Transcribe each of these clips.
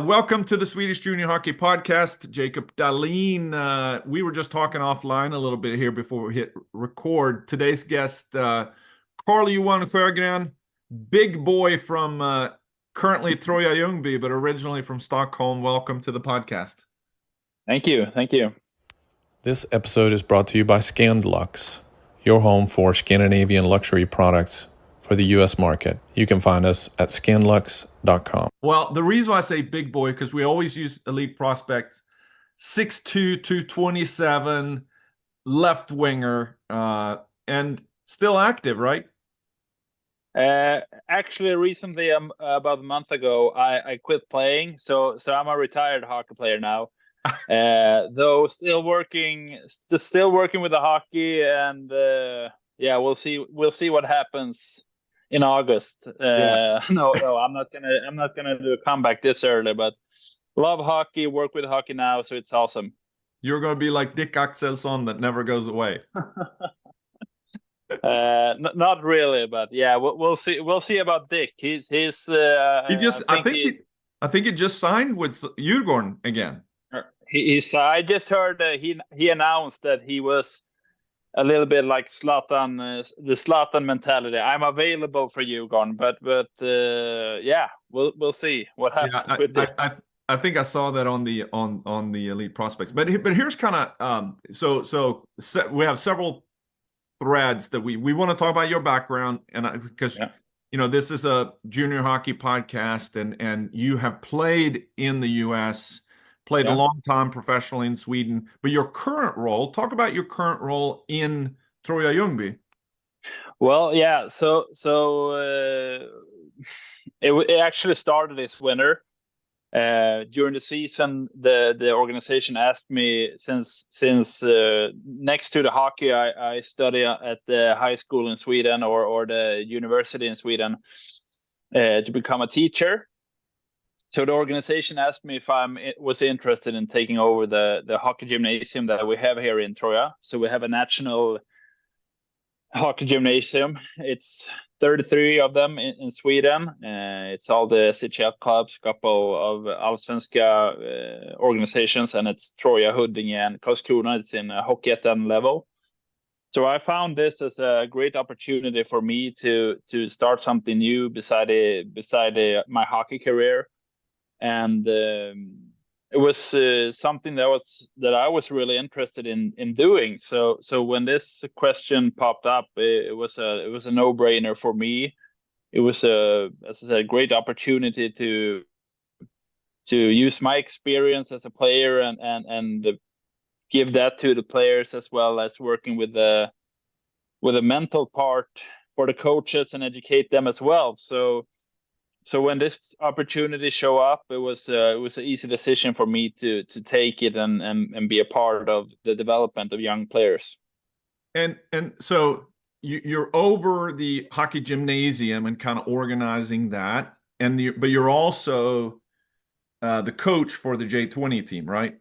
Welcome to the Swedish Junior Hockey Podcast. Jacob Dahlin. We were just talking offline a little bit here before we hit record. Today's guest, Carl-Johan Sjogren, big boy from currently Troja-Ljungby, but originally from Stockholm. Welcome to the podcast. Thank you. Thank you. This episode is brought to you by Scandlux, your home for Scandinavian luxury products for the U.S. market. You can find us at scandlux.com. Well, the reason why I say big boy, because we always use elite prospects, 6'2", 227, left winger, and still active, right? Actually, recently, about a month ago, I quit playing, so I'm a retired hockey player now. Though still working with the hockey, and we'll see what happens in August. No, I'm not gonna do a comeback this early, but love hockey, work with hockey now, so it's awesome. You're gonna be like Dick Axelsson that never goes away. Not really, but yeah, we'll see. We'll see about Dick. He just. I think he just signed with Sjogren again. I just heard he announced that he was a little bit like Zlatan, the Zlatan mentality. I'm available for Sjogren, but we'll see what happens with this. I think I saw that on the elite prospects, but here's kind of so we have several threads that we want to talk about your background, and because this is a junior hockey podcast, and you have played in the U.S. Played a long time professionally in Sweden, but your current role, talk about your current role in Troja-Ljungby. Well, yeah, so it actually started this winter. During the season, the organization asked me, since next to the hockey, I study at the high school in Sweden or the university in Sweden to become a teacher. So the organization asked me if I was interested in taking over the hockey gymnasium that we have here in Troja. So we have a national hockey gymnasium. It's 33 of them in Sweden. It's all the CHL clubs, a couple of Allsvenska organizations, and it's Troja, Huddinge, and Karlskrona. It's in Hockeyettan level. So I found this as a great opportunity for me to start something new beside my hockey career. And it was something that I was really interested in doing. So when this question popped up, it was a no-brainer for me. It was as I said, a great opportunity to use my experience as a player and give that to the players, as well as working with the mental part for the coaches and educate them as well. So when this opportunity showed up, it was an easy decision for me to take it and be a part of the development of young players. And so you're over the hockey gymnasium and kind of organizing that, but you're also the coach for the J20 team, right?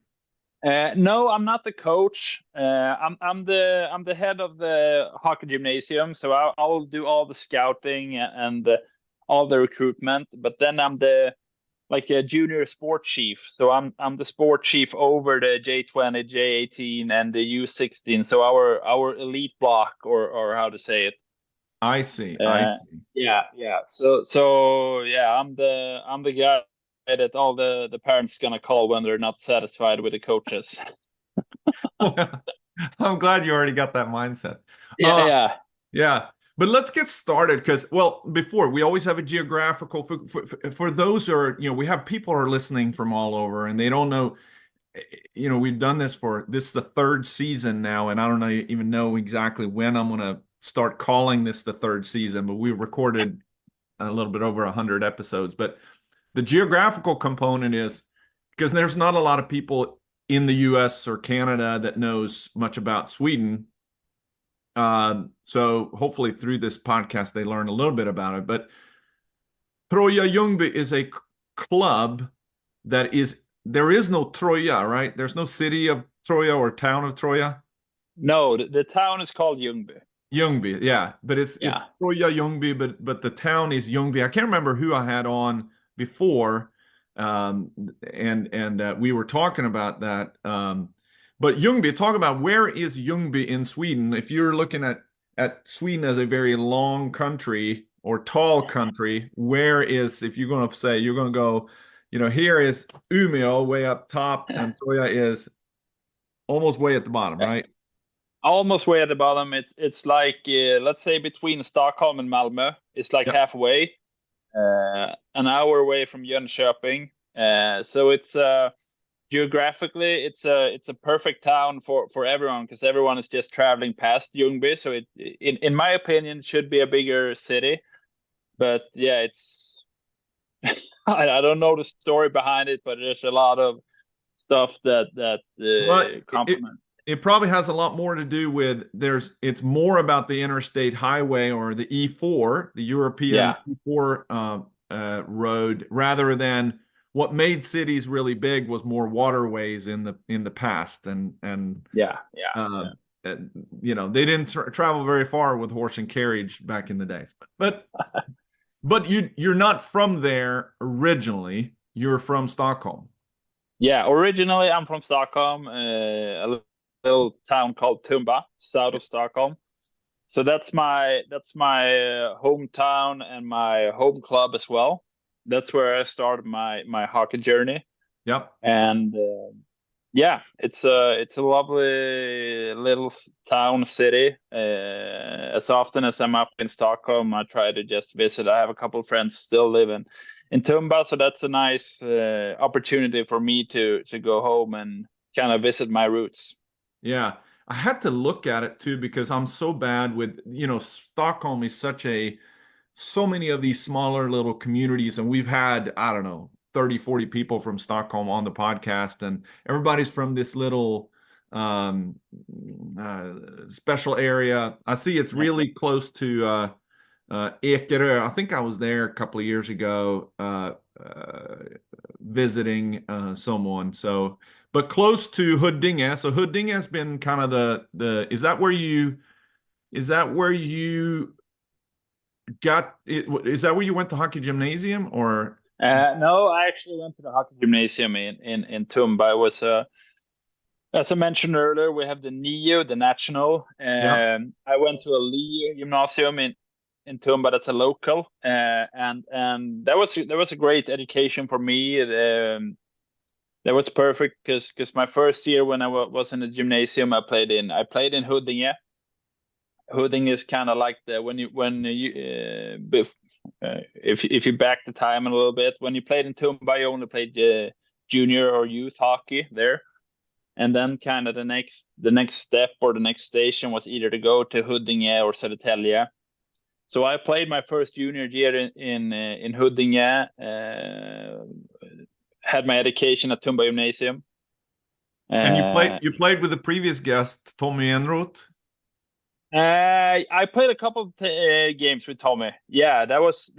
No, I'm not the coach. I'm the head of the hockey gymnasium, so I'll do all the scouting and all the recruitment, but then I'm a junior sport chief. So I'm the sport chief over the J20, J18, and the U16. So our elite block, or how to say it. I see. Yeah. So yeah, I'm the guy that all the parents gonna call when they're not satisfied with the coaches. Well, I'm glad you already got that mindset. Yeah. But let's get started because, before we always have a geographical for those who are, we have people who are listening from all over and they don't know, we've done this is the third season now, and I don't even know exactly when I'm going to start calling this the third season, but we've recorded a little bit over 100 episodes. But the geographical component is because there's not a lot of people in the US or Canada that knows much about Sweden. So hopefully through this podcast, they learn a little bit about it. But Troja-Ljungby is a club there is no Troja, right? There's no city of Troja or town of Troja. No, the town is called Ljungby. Ljungby, yeah. But it's Troja-Ljungby, but the town is Ljungby. I can't remember who I had on before, and we were talking about that. But Ljungby, talk about where is Ljungby in Sweden? If you're looking at Sweden as a very long country or tall country, where is, if you're going to say, you're going to go, here is Umeå way up top, and Troja is almost way at the bottom, right? Almost way at the bottom. It's like let's say between Stockholm and Malmö. It's like Yep. halfway, an hour away from Jönköping. So it's geographically it's a perfect town for everyone, because everyone is just traveling past Ljungby. So it in my opinion should be a bigger city, but yeah, it's I don't know the story behind it, but there's a lot of stuff that complement. It probably has a lot more to do with it's more about the interstate highway or the E4, the European E4 road, rather than what made cities really big was more waterways in the past, and they didn't travel very far with horse and carriage back in the days. But you're not from there originally. You're from Stockholm. Yeah, originally I'm from Stockholm, a little town called Tumba, south of Stockholm. So that's my hometown and my home club as well. That's where I started my hockey journey. Yep. And it's a lovely little town city. As often as I'm up in Stockholm, I try to just visit. I have a couple of friends still live in Tumba, so that's a nice opportunity for me to go home and kind of visit my roots. Yeah, I had to look at it too, because I'm so bad with, Stockholm is so many of these smaller little communities, and we've had, I don't know, 30, 40 people from Stockholm on the podcast, and everybody's from this little special area. I see it's really close to Ekerö. I think I was there a couple of years ago visiting someone. So, but close to Huddinge. So Huddinge has been kind of the is that where you got it? Is that where you went to hockey gymnasium, or? No, I actually went to the hockey gymnasium in Tumba. It was as I mentioned earlier, we have the NIU, the national. Yeah. I went to a Lee gymnasium in Tumba. That's a local, and that was a great education for me. That was perfect because my first year when I was in the gymnasium, I played in Huddinge. Huddinge is kind of like if you back the time a little bit, when you played in Tumba, you only played junior or youth hockey there, and then kind of the next step or the next station was either to go to Huddinge or Södertälje. So I played my first junior year in Huddinge, had my education at Tumba Gymnasium. And you played with the previous guest, Tommy Enroth? I played a couple of games with Tommy. Yeah, that was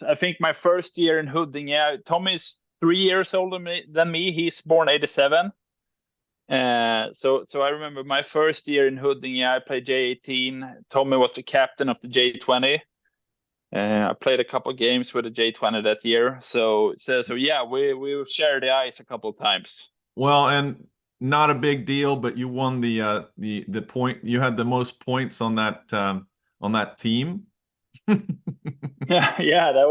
I think my first year in Huddinge. Tommy's 3 years older than me. He's born 87. So I remember my first year in Huddinge, I played J18. Tommy was the captain of the J20. I played a couple of games with the J20 that year. So yeah, we shared the ice a couple of times. Well, and not a big deal, but you won the point. You had the most points on that team. Yeah, that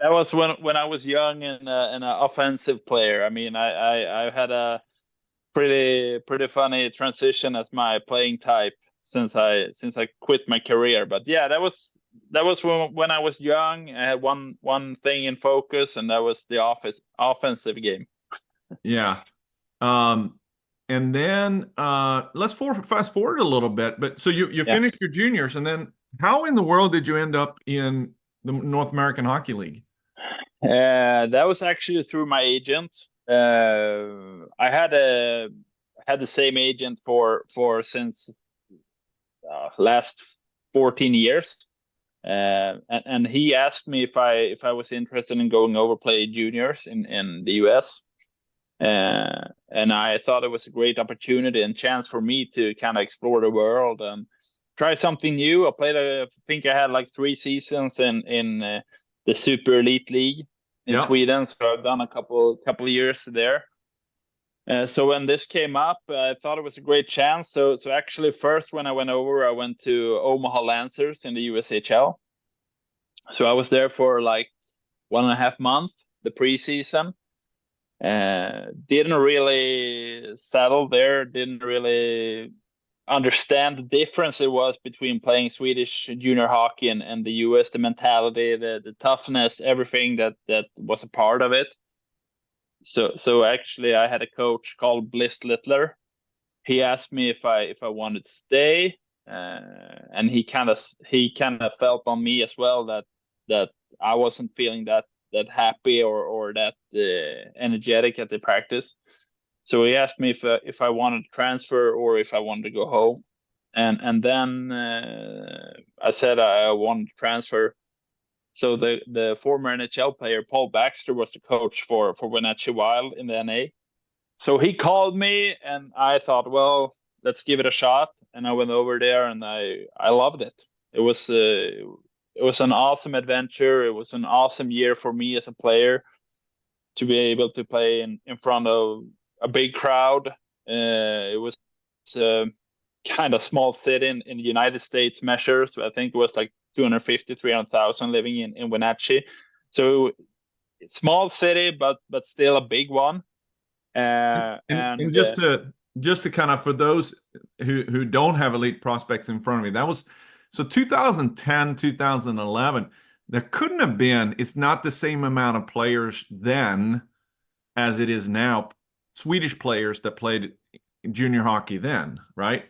was when I was young and an offensive player. I mean, I had a pretty funny transition as my playing type since I quit my career. But yeah, that was when I was young. I had one thing in focus, and that was the offensive game. Yeah. And then let's fast forward a little bit. But so you finished your juniors, and then how in the world did you end up in the North American Hockey League? That was actually through my agent. I had the same agent for since last 14 years. And he asked me if I was interested in going over play juniors in the US. And I thought it was a great opportunity and chance for me to kind of explore the world and try something new. I think I had like 3 seasons in the Super Elite League. in Sweden. So I've done a couple of years there. So when this came up, I thought it was a great chance. So actually, first when I went over, I went to Omaha Lancers in the USHL. So I was there for like 1.5 months, the preseason. Didn't really settle there. Didn't really understand the difference it was between playing Swedish junior hockey and the US, the mentality, the toughness, everything that was a part of it. So actually, I had a coach called Bliss Littler. He asked me if I wanted to stay, and he kind of felt on me as well that I wasn't feeling that happy or that energetic at the practice. So he asked me if I wanted to transfer or if I wanted to go home, and then I said I wanted to transfer. So the former NHL player Paul Baxter was the coach for Wenatchee Wild in the NA. So he called me, and I thought, well, let's give it a shot. And I went over there, and I loved it. It was an awesome adventure. It was an awesome year for me as a player to be able to play in front of a big crowd. It was kind of small city in the United States measures. I think it was like 250, 300,000 living in Wenatchee. So small city, but still a big one. And just to kind of, for those who don't have elite prospects in front of me, that was so 2010, 2011. There couldn't have been, it's not the same amount of players then as it is now, Swedish players that played junior hockey then, right?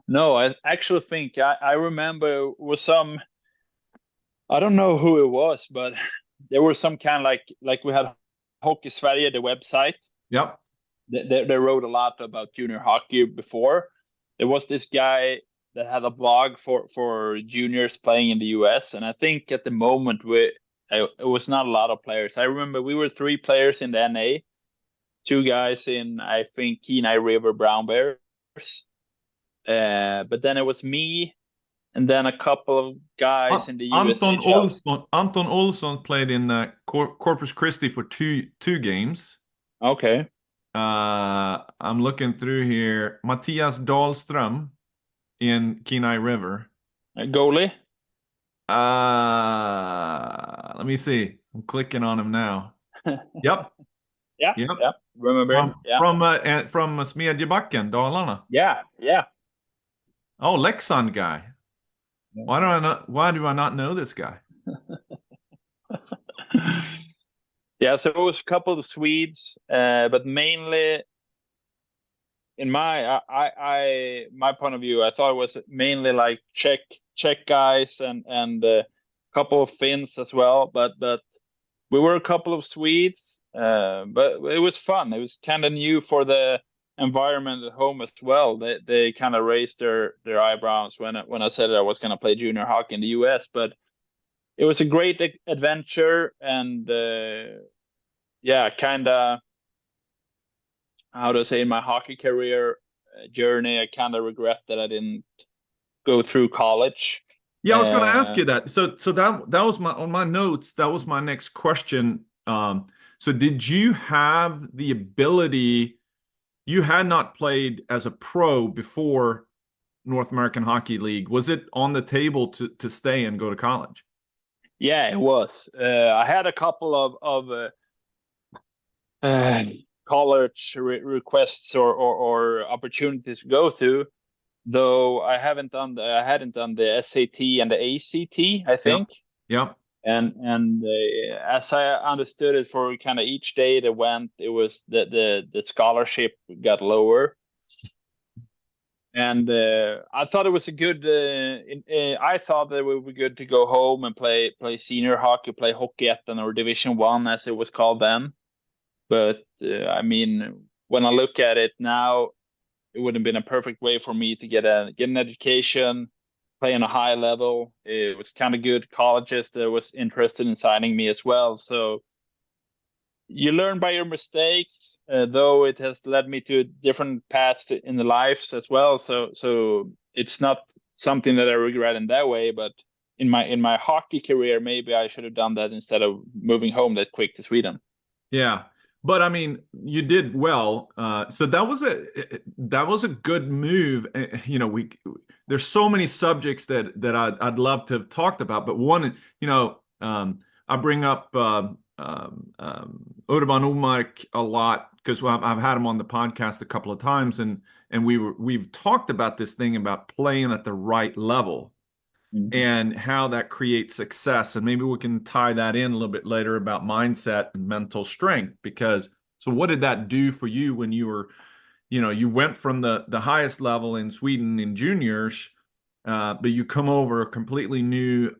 No, I actually think I remember was some, I don't know who it was, but there was some kind of like we had Hockey Sverige, the website. Yep. They wrote a lot about junior hockey before. There was this guy that had a blog for juniors playing in the US, and I think at the moment it was not a lot of players. I remember we were 3 players in the NA, 2 guys in, I think, Kenai River Brown Bears. But then it was me, and then a couple of guys in the USHL. Anton Olsson played in Corpus Christi for two games. Okay. I'm looking through here. Mattias Dahlström in Kenai River. A goalie? Let me see. I'm clicking on him now. Yep. Yeah. Remember him? From Smedjebacken, Dalarna. Yeah. Oh, Leksand guy. Why do I not know this guy? Yeah, so it was a couple of Swedes, but mainly in my point of view, I thought it was mainly like Czech guys and a couple of Finns as well, but we were a couple of Swedes, but it was fun. It was kind of new for the environment at home as well. They kind of raised their eyebrows when I said I was going to play junior hockey in the US, but it was a great adventure, and kind of, how to say, in my hockey career journey, I kind of regret that I didn't go through college. Yeah, I was going to ask you that. So that was on my notes. That was my next question. So did you have the ability? You had not played as a pro before North American Hockey League. Was it on the table to stay and go to college? Yeah, it was. I had a couple of college requests or opportunities to go to, though I hadn't done the SAT and the ACT, I think. Yep. And as I understood it, for kind of each day that went, it was the scholarship got lower. And I thought it was a good. I thought that it would be good to go home and play senior hockey, play Hockeyettan or Division 1 as it was called then. But I mean, when I look at it now, it would have been a perfect way for me to get an education, play on a high level. It was kind of good colleges that was interested in signing me as well. So you learn by your mistakes, though it has led me to different paths in the lives as well. So it's not something that I regret in that way, but in my hockey career, maybe I should have done that instead of moving home that quick to Sweden. Yeah. But I mean, you did well. So that was a good move. You know, there's so many subjects that I'd love to have talked about, but one, you know, I bring up Urban Umark a lot because I've had him on the podcast a couple of times, and we've talked about this thing about playing at the right level and how that creates success. And maybe we can tie that in a little bit later about mindset and mental strength, because so what did that do for you when you were, you know, you went from the highest level in Sweden in juniors, but you come over a completely new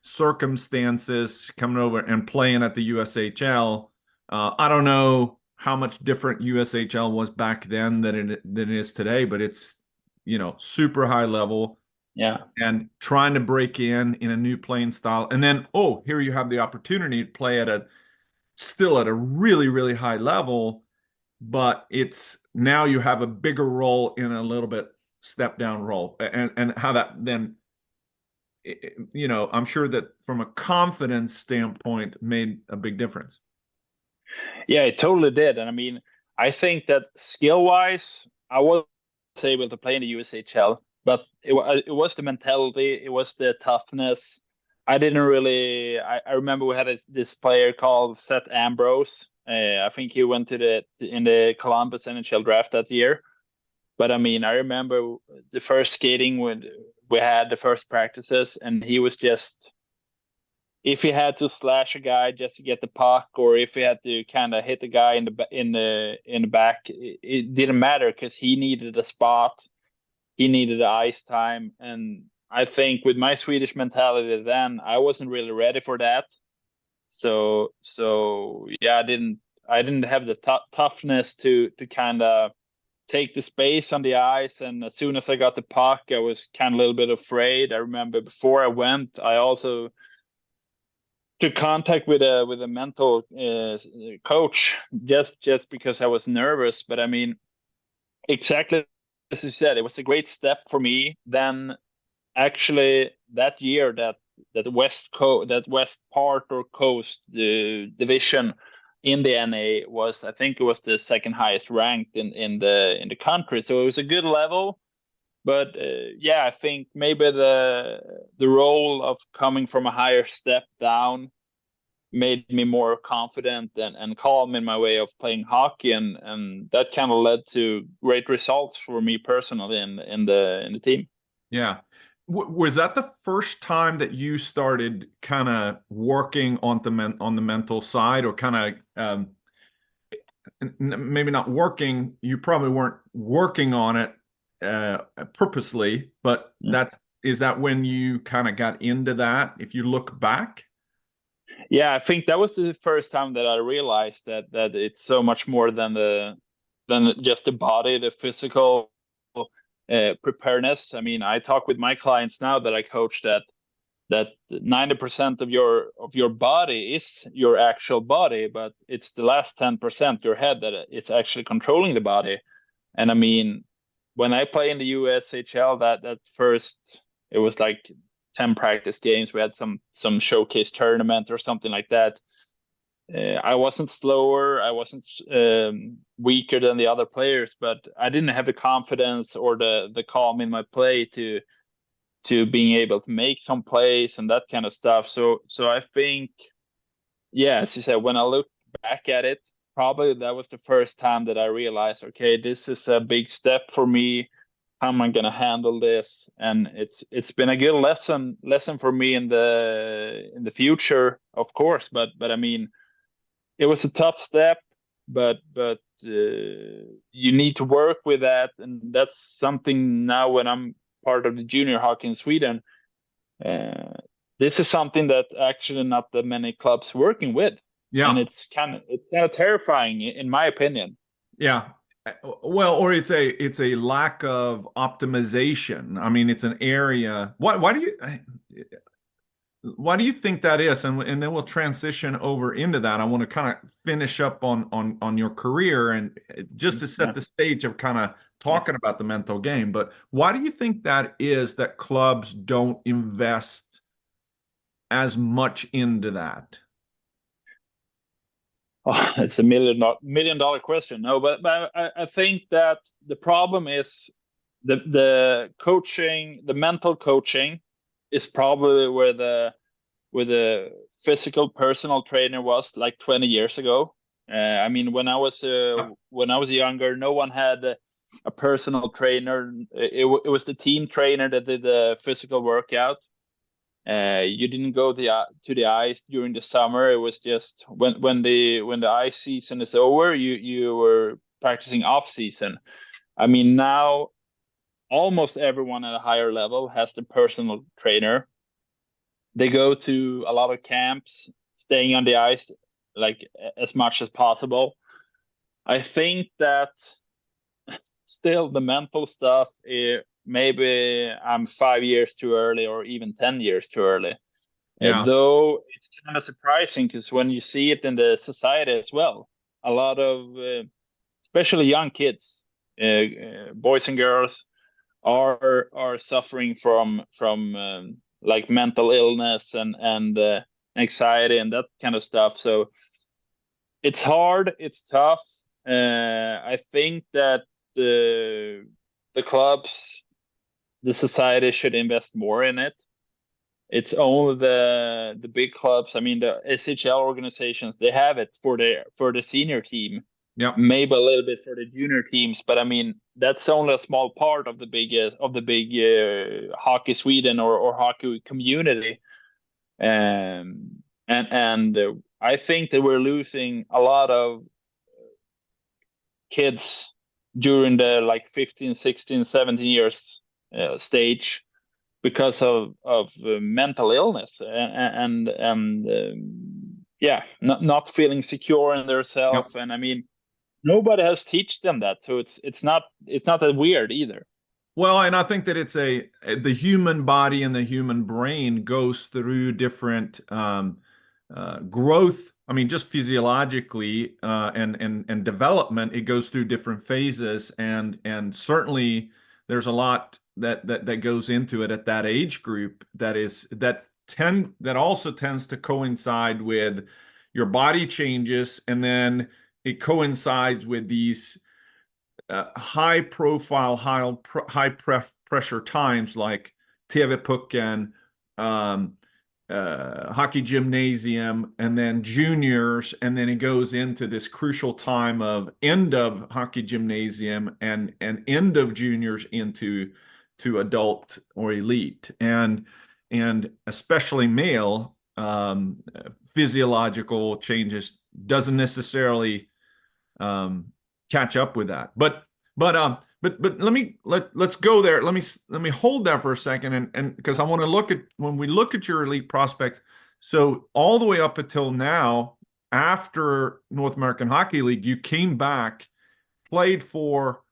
circumstances, coming over and playing at the USHL. I don't know how much different USHL was back then than it is today, but it's, you know, super high level. Yeah. And trying to break in a new playing style. And then, oh, here you have the opportunity to play still at a really, really high level, but it's now you have a bigger role in a little bit step down role. And how that then, you know, I'm sure that from a confidence standpoint made a big difference. Yeah, it totally did. And I mean, I think that skill-wise, I was able to play in the USHL, but it was the mentality, it was the toughness. I didn't really. I remember we had this player called Seth Ambrose. I think he went in the Columbus NHL draft that year. But I mean, I remember the first skating when we had the first practices, and he was just, if he had to slash a guy just to get the puck, or if he had to kind of hit the guy in the back, it didn't matter because he needed a spot, he needed the ice time, and I think with my Swedish mentality then, I wasn't really ready for that. So yeah, I didn't have the toughness to kind of take the space on the ice. And as soon as I got the puck, I was kind of a little bit afraid. I remember before I went, I also took contact with a mental coach just because I was nervous. But I mean, exactly as you said, it was a great step for me. Then actually that year, that west part or coast division in the NA was, I think it was the second highest ranked in the country. So it was a good level. But yeah, I think maybe the role of coming from a higher step down made me more confident and calm in my way of playing hockey, and that kind of led to great results for me personally in the team. Yeah. Was that the first time that you started kind of working on the mental side, or kind of maybe not working? You probably weren't working on it purposely, but is that when you kind of got into that, if you look back? Yeah, I think that was the first time that I realized that it's so much more than just the body, the physical preparedness. I mean, I talk with my clients now that I coach that 90% of your body is your actual body, but it's the last 10%, your head, that is actually controlling the body. And I mean, when I play in the USHL, that first, it was like 10 practice games. We had some showcase tournament or something like that. I wasn't slower, I wasn't weaker than the other players, but I didn't have the confidence or the calm in my play to being able to make some plays and that kind of stuff. So I think, yeah, as you said, when I look back at it, probably that was the first time that I realized, okay, this is a big step for me. How am I going to handle this? And it's been a good lesson for me in the future, of course. But I mean, it was a tough step, but you need to work with that, and that's something now when I'm part of the junior hockey in Sweden. This is something that actually not that many clubs working with. Yeah. And it's kind of terrifying in my opinion. Yeah. Well, or it's a lack of optimization. I mean, it's an area. Why do you? Why do you think that is? And then we'll transition over into that. I want to kind of finish up on your career and just to set Yeah. the stage of kind of talking about the mental game. But why do you think that is that clubs don't invest as much into that? Oh, it's a million dollar question. No, but I think that the problem is the coaching, the mental coaching is probably where the physical personal trainer was like 20 years ago. I mean, when I was younger, no one had a personal trainer. It was the team trainer that did the physical workout. You didn't go to the ice during the summer. It was just when the ice season is over, you were practicing off season. I mean, now almost everyone at a higher level has the personal trainer. They go to a lot of camps, staying on the ice like as much as possible. I think that still the mental stuff, maybe I'm 5 years too early or even 10 years too early. Yeah. Though it's kind of surprising because when you see it in the society as well, a lot of especially young kids, boys and girls, are suffering from like mental illness and anxiety and that kind of stuff. So it's hard, it's tough. I think that the clubs, the society should invest more in it. It's only the big clubs. I mean, the SHL organizations, they have it for the senior team, Yeah. maybe a little bit for the junior teams, but I mean that's only a small part of the big hockey Sweden or hockey community. And I think that we're losing a lot of kids during the like 15, 16, 17 years stage because of mental illness and yeah, not feeling secure in Yeah. themselves. And I mean, nobody has teach them that, so it's not that weird either. Well, and I think that it's the human body and the human brain goes through different growth. I mean, just physiologically and development, it goes through different phases, and certainly there's a lot that goes into it at that age group that also tends to coincide with your body changes, and then it coincides with these high profile, pressure times like TV-pucken, hockey gymnasium, and then juniors, and then it goes into this crucial time of end of hockey gymnasium and end of juniors into adult or elite, and especially male physiological changes doesn't necessarily catch up with that. But let's go there. Let me hold that for a second, and because I want to look at when we look at your elite prospects. So all the way up until now, after North American Hockey League, you came back, played for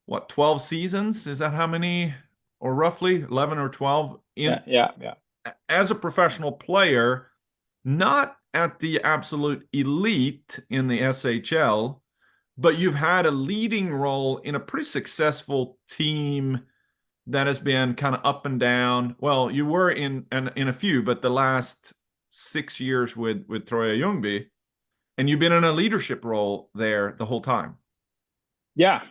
what, 12 seasons? Is that how many, or roughly 11 or 12 Yeah. as a professional player, not at the absolute elite in the SHL, but you've had a leading role in a pretty successful team that has been kind of up and down. Well, you were in a few, but the last 6 years with Troja-Ljungby, and you've been in a leadership role there the whole time. Yeah.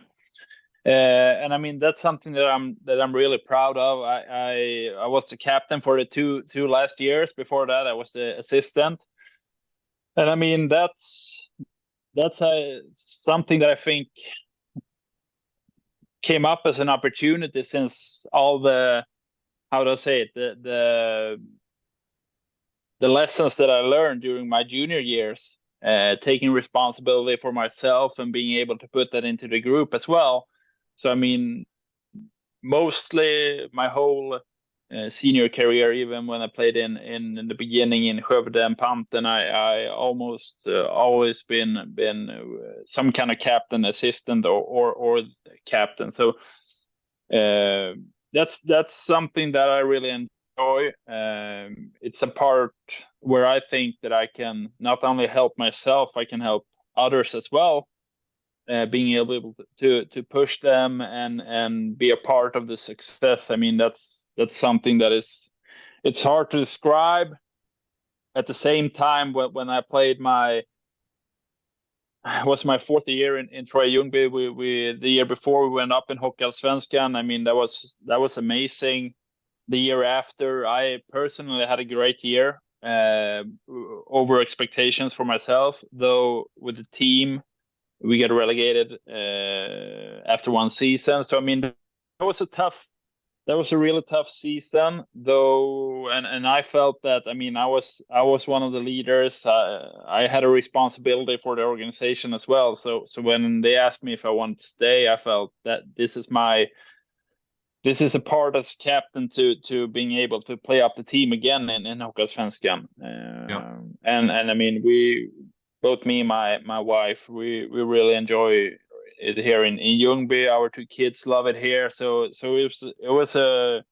And I mean that's something that I'm really proud of. I was the captain for the two last years. Before that, I was the assistant, and I mean that's something that I think came up as an opportunity since all the, how do I say it, the lessons that I learned during my junior years, taking responsibility for myself and being able to put that into the group as well. So I mean, mostly my whole senior career, even when I played in the beginning in Sjogren and Panten, I almost always been some kind of captain, assistant, or captain. So that's something that I really enjoy It's a part where I think that I can not only help myself, I can help others as well. Being able to push them and be a part of the success. I mean, that's something that it's hard to describe. At the same time, when I played it was my fourth year in Troja-Ljungby. We the year before we went up in Hockeyallsvenskan. I mean, that was amazing. The year after, I personally had a great year, over expectations for myself. Though with the team, we get relegated after one season. So I mean, that was a really tough season, though, and I felt that, I mean, I was one of the leaders. I had a responsibility for the organization as well. So when they asked me if I wanted to stay, I felt that this is a part as captain to being able to play up the team again in Hockeyallsvenskan. Yeah. And I mean, both me and my wife, we really enjoy it here in Ljungby. Our two kids love it here. So it was a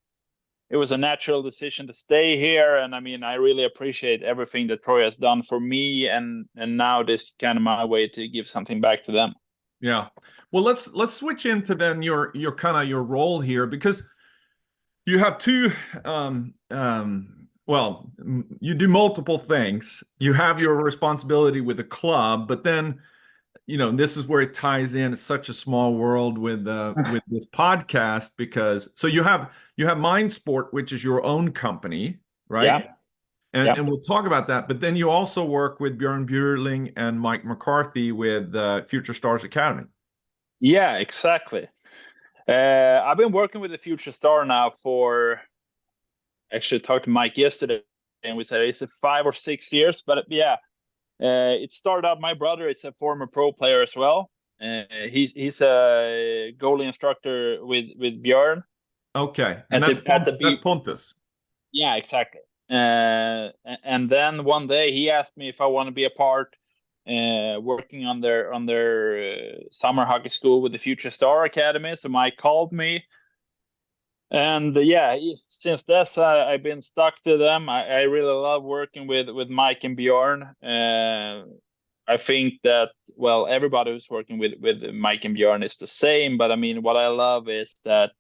natural decision to stay here. And I mean, I really appreciate everything that Troy has done for me, and now this is kind of my way to give something back to them. Yeah. Well, let's switch into then your kind of your role here, because you have two well, you do multiple things. You have your responsibility with the club, but then, you know, this is where it ties in. It's such a small world with this podcast, because so you have Mind Sport, which is your own company, right? Yeah. And we'll talk about that. But then you also work with Björn Bjurling and Mike McCarthy with Future Stars Academy. Yeah, exactly. I've been working with the Future Star now for, actually talked to Mike yesterday, and we said it's 5 or 6 years. But yeah, it started out, my brother is a former pro player as well. He's a goalie instructor with Björn. Okay, and that's Pontus. Yeah, exactly. And then one day he asked me if I want to be a part, working on their summer hockey school with the Future Star Academy. So Mike called me, and since this I've been stuck to them. I really love working with Mike and Bjorn. I think that, well, everybody who's working with Mike and Bjorn is the same, but I mean, what I love is that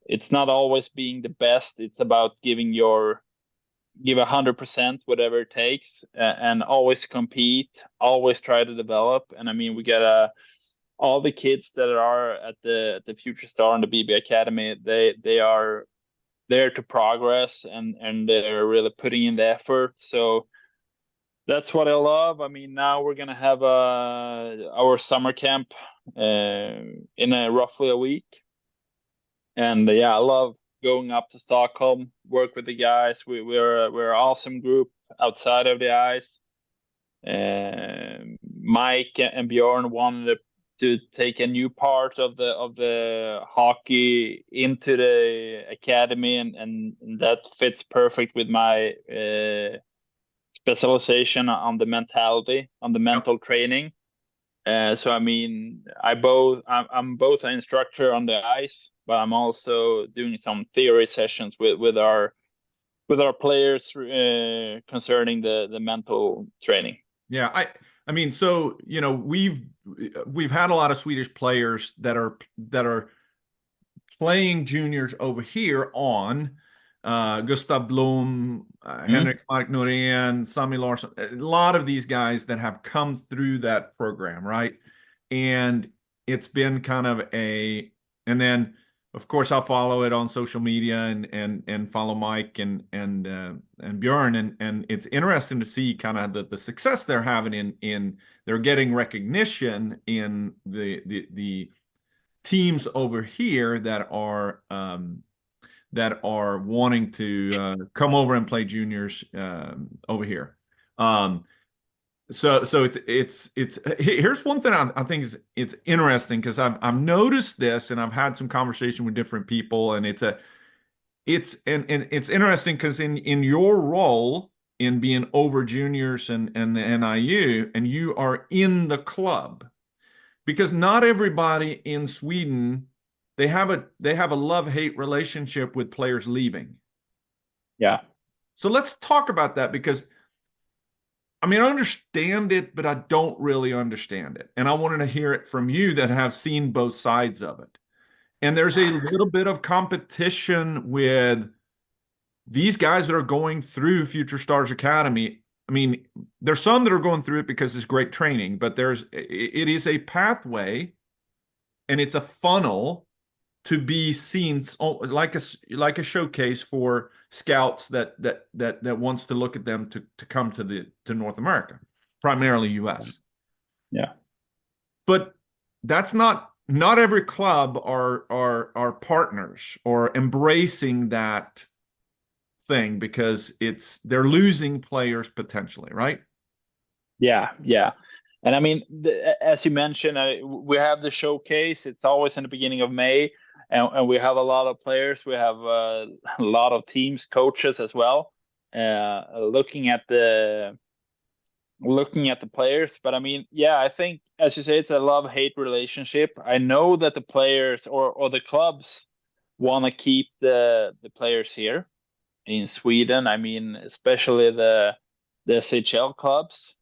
it's not always being the best. It's about give 100%, whatever it takes, and always compete, always try to develop. And I mean, we got all the kids that are at the Future Star and the BB Academy. They are there to progress, and they're really putting in the effort. So that's what I love. I mean, now we're gonna have our summer camp in roughly a week, and I love going up to Stockholm, work with the guys. We're an awesome group outside of the ice. Mike and Bjorn wanted to take a new part of the hockey into the academy, and that fits perfect with my specialization on the mentality, on the mental training. So I mean, I'm both an instructor on the ice, but I'm also doing some theory sessions with our players concerning the mental training. Yeah, I mean, so you know, we've had a lot of Swedish players that are playing juniors over here on Gustav Blom, Henrik Mark Norén, Sami Larsson, a lot of these guys that have come through that program, right? And it's been kind of and then of course I'll follow it on social media and follow Mike and Björn, and it's interesting to see kind of the success they're having in they're getting recognition in the teams over here that are wanting to come over and play juniors over here. So it's here's one thing I think it's interesting, because I've noticed this, and I've had some conversation with different people, and it's interesting because in your role in being over juniors and the NIU, and you are in the club, because not everybody in Sweden, they have a love-hate relationship with players leaving. Yeah. So let's talk about that, because I mean, I understand it, but I don't really understand it. And I wanted to hear it from you that have seen both sides of it. And there's a little bit of competition with these guys that are going through Future Stars Academy. I mean, there's some that are going through it because it's great training, but it is a pathway and it's a funnel to be seen, like a showcase for scouts that wants to look at them to come to North America, primarily US. Yeah. But that's not every club are partners or embracing that thing, because they're losing players potentially, right? Yeah. Yeah. And I mean, as you mentioned, we have the showcase. It's always in the beginning of May, and we have a lot of players. We have a lot of teams, coaches as well, looking at the players. But I mean, yeah, I think, as you say, it's a love-hate relationship. I know that the players or the clubs want to keep the players here in Sweden. I mean, especially the SHL clubs.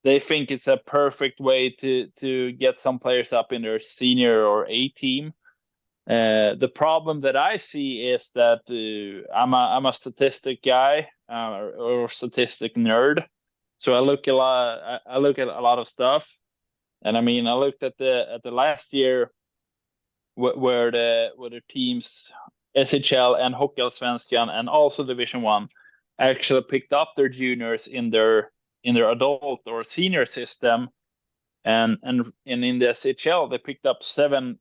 They think it's a perfect way to get some players up in their senior or A team. The problem that I see is that I'm a statistic guy, or statistic nerd, so I look at a lot of stuff, and I mean, I looked at the last year where the teams SHL and Hockeyallsvenskan and also Division 1 actually picked up their juniors in their adult or senior system, and in the SHL they picked up seven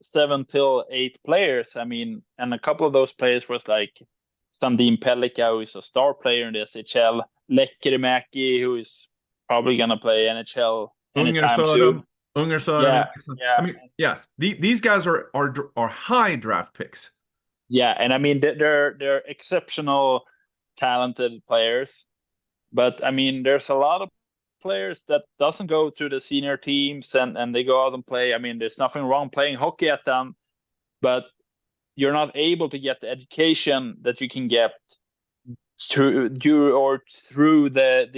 till 8 players. I mean, and a couple of those players was like Sandin Pellikka, who is a star player in the SHL, Lekkerimäki, who is probably gonna play NHL anytime soon. Ungersöden. Yeah, yeah. I mean, yes, these guys are high draft picks. Yeah, and I mean, they're exceptional, talented players, but I mean, there's a lot of players that doesn't go through the senior teams, and they go out and play. I mean, there's nothing wrong playing hockey at them, but you're not able to get the education that you can get through the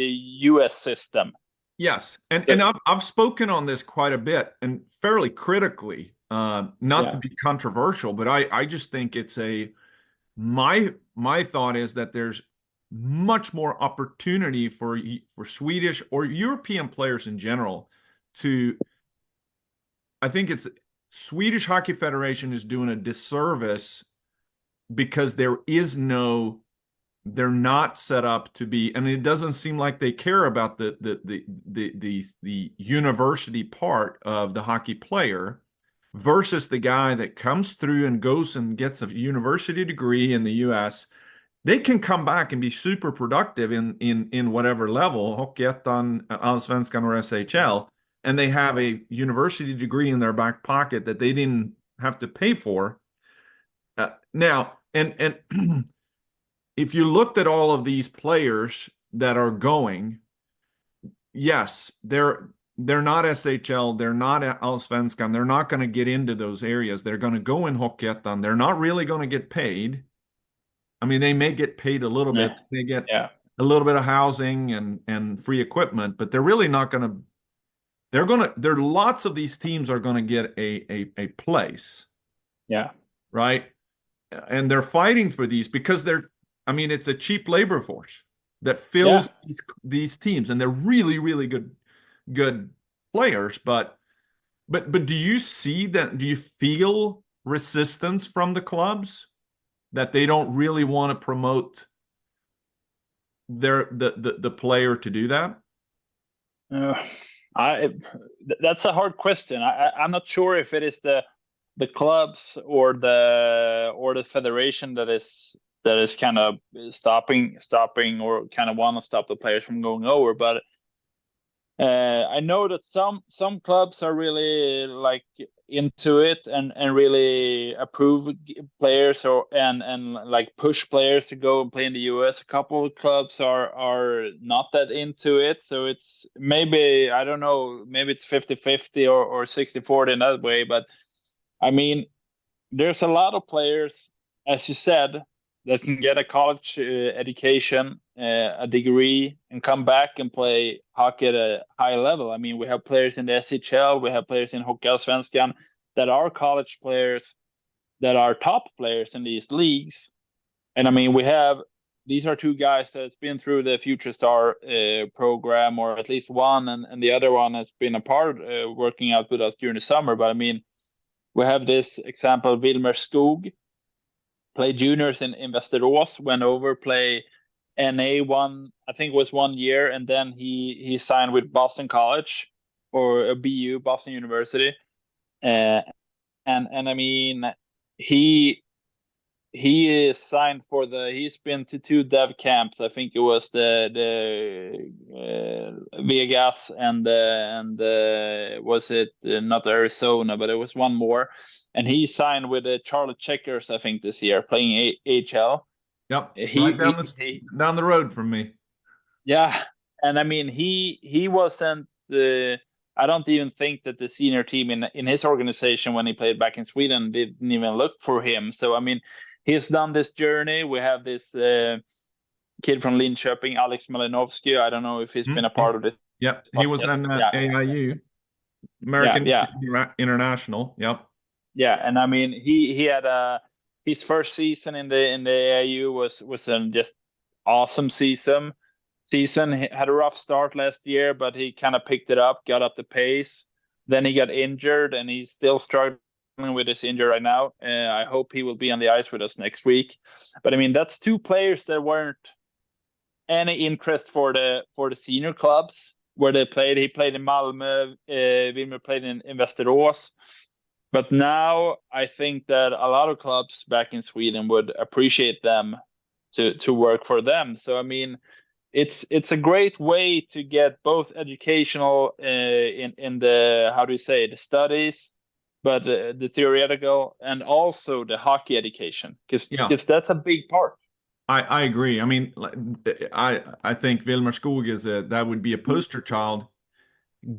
US system. Yes, and I've spoken on this quite a bit and fairly critically, not to be controversial, but I just think it's my thought is that there's much more opportunity for Swedish or European players in general to. I think it's Swedish Hockey Federation is doing a disservice because they're not set up to be, and it doesn't seem like they care about the university part of the hockey player versus the guy that comes through and goes and gets a university degree in the US. They can come back and be super productive in whatever level, Hockeyettan, Allsvenskan, or SHL, and they have a university degree in their back pocket that they didn't have to pay for. Now, and if you looked at all of these players that are going, yes, they're not SHL, they're not Allsvenskan, they're not going to get into those areas. They're going to go in Hockeyettan. They're not really going to get paid. I mean, they may get paid a little bit. They get a little bit of housing and free equipment, but they're really not going to. There are lots of these teams are going to get a place. Yeah. Right. And they're fighting for these because I mean, it's a cheap labor force that fills these teams, and they're really, really good players. But do you see that? Do you feel resistance from the clubs that they don't really want to promote the player to do that? That's a hard question. I'm not sure if it is the clubs or the federation that is kind of stopping or kind of want to stop the players from going over, but I know that some clubs are really like into it and really approve players and like push players to go and play in the US. A couple of clubs are not that into it, so it's maybe, I don't know, maybe it's 50-50 or 60-40 in that way. But I mean, there's a lot of players as you said, that can get a college education, a degree, and come back and play hockey at a high level. I mean, we have players in the SHL, we have players in Hockeyallsvenskan that are college players, that are top players in these leagues. And I mean, these are two guys that's been through the Future Star program, or at least one, and the other one has been a part working out with us during the summer. But I mean, we have this example, Wilmer Skog, played juniors in Västerås, went over, play NA I think it was 1 year, and then he signed with Boston College, or BU, Boston University. And I mean, he is signed for he's been to 2 dev camps. I think it was the Vegas and was it not Arizona, but it was one more. And he signed with the Charlotte Checkers, I think, this year, playing AHL. Yep, right down the road from me. Yeah, and I mean, he wasn't. I don't even think that the senior team in his organization, when he played back in Sweden, didn't even look for him. So I mean, he's done this journey. We have this kid from Linköping, Alex Malinovsky. I don't know if he's been a part of this. Yep, he was in AIU, American International. Yep. Yeah, and I mean, he had his first season in the AIU was just awesome season. He had a rough start last year, but he kind of picked it up, got up the pace. Then he got injured, and he's still struggling with his injury right now. I hope he will be on the ice with us next week. But I mean, that's 2 players that weren't any interest for the senior clubs where they played. He played in Malmö, Wilmer played in Västerås. But now I think that a lot of clubs back in Sweden would appreciate them to work for them. So I mean, it's a great way to get both educational in the, how do you say, the studies, but the theoretical, and also the hockey education, because that's a big part. I agree. I mean, I think Wilmer Skog that would be a poster child.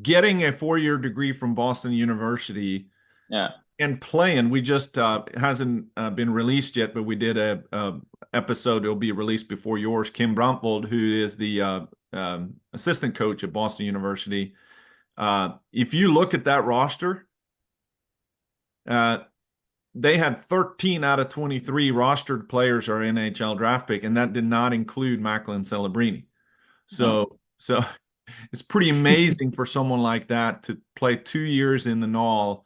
Getting a 4-year degree from Boston University, and playing. We just hasn't been released yet, but we did a episode. It'll be released before yours. Kim Brantvold, who is the assistant coach at Boston University. If you look at that roster, they had 13 out of 23 rostered players are NHL draft pick, and that did not include Macklin Celebrini. So it's pretty amazing for someone like that to play 2 years in the NAHL,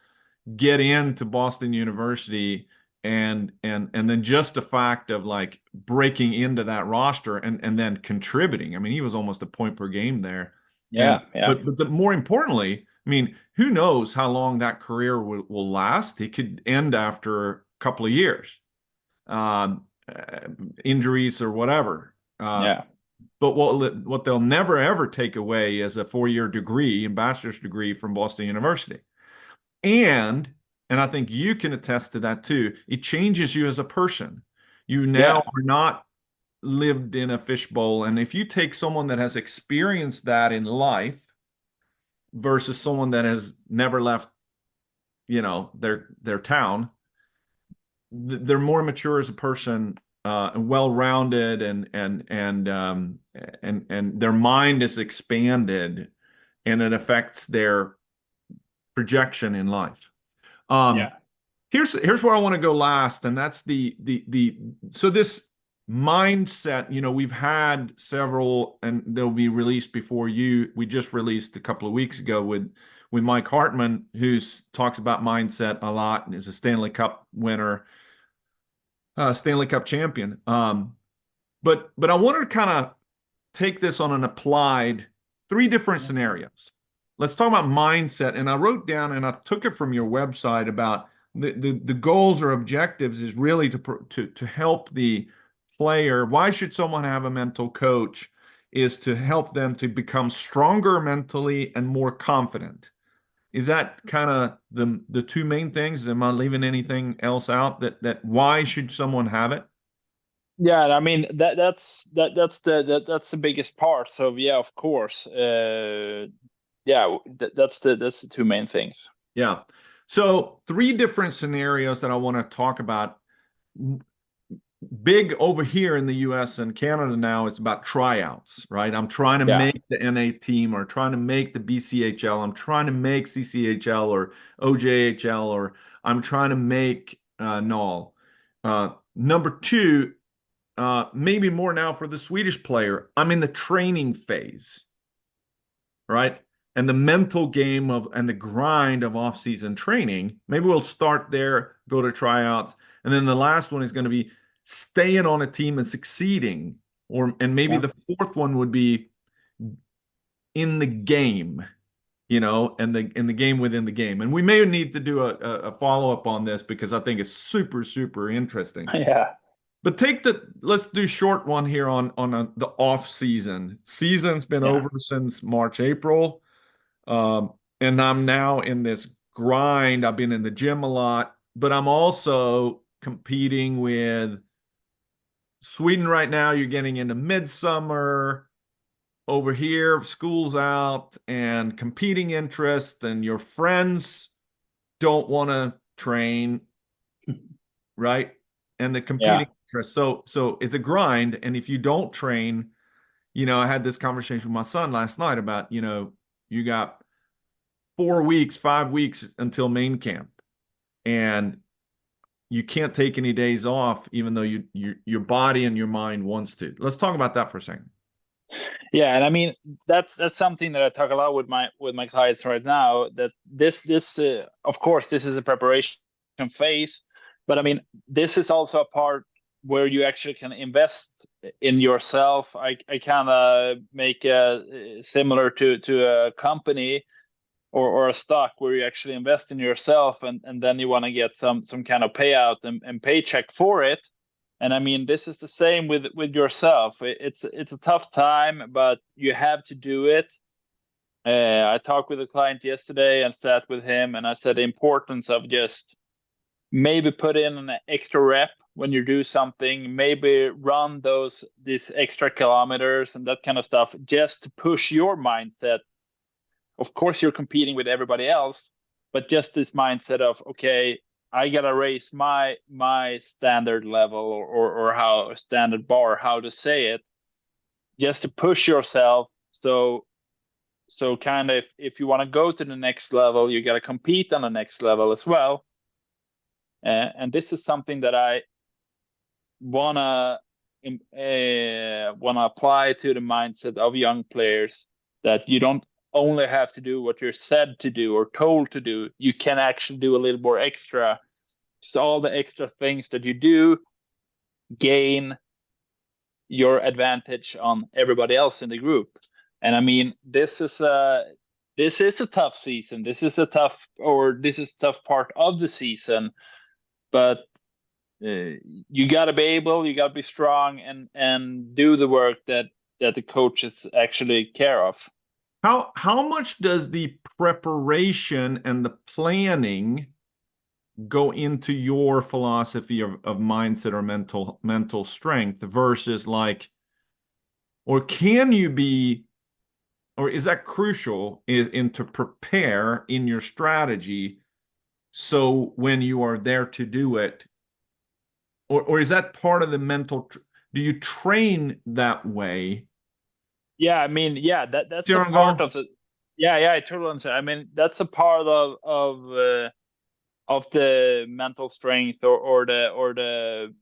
get into Boston University, and then just the fact of like breaking into that roster and then contributing. I mean, he was almost a point per game there. But more importantly, I mean, who knows how long that career will last? He could end after a couple of years, injuries or whatever. But what they'll never ever take away is a 4-year degree, a bachelor's degree from Boston University. And I think you can attest to that too. It changes you as a person. You now are not lived in a fishbowl. And if you take someone that has experienced that in life versus someone that has never left, their town, they're more mature as a person, well-rounded, and their mind is expanded, and it affects their projection in life. Here's where I want to go last, and that's so this mindset. We've had several, and they'll be released before you. We just released a couple of weeks ago with Mike Hartman, who talks about mindset a lot and is a Stanley Cup winner, Stanley Cup champion. But I wanted to kind of take this on an applied 3 different scenarios. Let's talk about mindset. And I wrote down, and I took it from your website, about the goals or objectives is really to help the player. Why should someone have a mental coach? Is to help them to become stronger mentally and more confident. Is that kind of the 2 main things? Am I leaving anything else out? That why should someone have it? Yeah, I mean that's the biggest part. So yeah, of course. That's the 2 main things. Yeah. So 3 different scenarios that I want to talk about. big over here in the US and Canada now, it's about tryouts, right? I'm trying to Yeah. make the NA team, or trying to make the BCHL. I'm trying to make CCHL or OJHL, or I'm trying to make NOL. Number two, maybe more now for the Swedish player, I'm in the training phase, right? And the mental game of and the grind of off-season training. Maybe we'll start there, go to tryouts, and then the last one is going to be staying on a team and succeeding. And maybe Yeah. the fourth one would be in the game, and the game within the game. And we may need to do a follow-up on this because I think it's super, super interesting. Yeah. But let's do short one here on the off season. Season's been Yeah. over since March, April. And I'm now in this grind. I've been in the gym a lot, but I'm also competing with Sweden right now. You're getting into midsummer. Over here, school's out and competing interest, and your friends don't want to train, right? And the Yeah. competing interest. So it's a grind. And if you don't train, I had this conversation with my son last night about, you got 4 weeks, 5 weeks until main camp, and you can't take any days off, even though your body and your mind wants to. Let's talk about that for a second. Yeah, and I mean that's something that I talk a lot with my clients right now. That this of course this is a preparation phase, but I mean this is also a part where you actually can invest in yourself. I kind of make a similar to a company or a stock where you actually invest in yourself, and then you want to get some kind of payout and paycheck for it. And I mean this is the same with yourself. It's a tough time, but you have to do it. I talked with a client yesterday and sat with him, and I said the importance of just maybe put in an extra rep when you do something, maybe run these extra kilometers and that kind of stuff, just to push your mindset. Of course you're competing with everybody else, but just this mindset of, okay, I gotta raise my standard level, or how standard bar, how to say it, just to push yourself. So kind of if you want to go to the next level, you got to compete on the next level as well. And this is something that I wanna apply to the mindset of young players, that you don't only have to do what you're said to do or told to do. You can actually do a little more extra. Just all the extra things that you do gain your advantage on everybody else in the group. And I mean, this is a tough season. This is a tough part of the season, but you got to be strong and do the work that the coaches actually care of. How much does the preparation and the planning go into your philosophy of mindset or mental strength versus or can you be, or is that crucial in to prepare in your strategy, so when you are there to do it, or is that part of the do you train that way? Yeah, I mean, yeah, that's a Sure, part of the. Yeah, I totally understand. I mean, that's a part of the mental strength, or the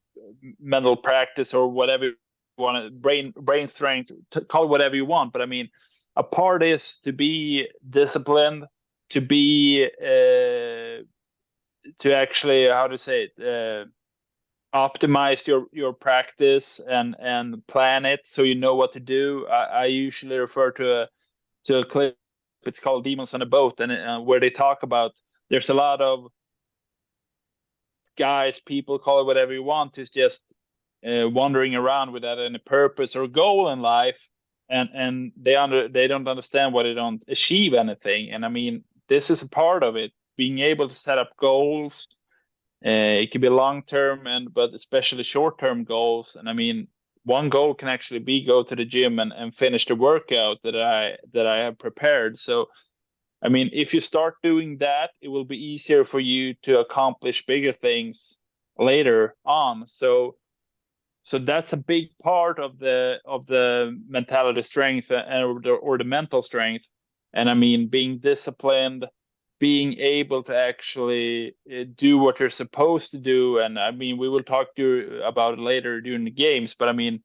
mental practice, or whatever you want to, brain strength, call it whatever you want. But I mean, a part is to be disciplined, to be to actually, how to say it, optimize your practice and plan it so you know what to do. I usually refer to a clip. It's called Demons on a Boat, and where they talk about, there's a lot of guys, people, call it whatever you want, is just wandering around without any purpose or goal in life, and they don't understand why they don't achieve anything. And I mean, this is a part of it, being able to set up goals. It could be long term, but especially short term goals. And I mean, one goal can actually be go to the gym and finish the workout that I have prepared. So I mean, if you start doing that, it will be easier for you to accomplish bigger things later on. So so that's a big part of the mentality strength or the mental strength. And I mean, being disciplined, being able to actually do what you're supposed to do. And I mean, we will talk about it later during the games, but I mean,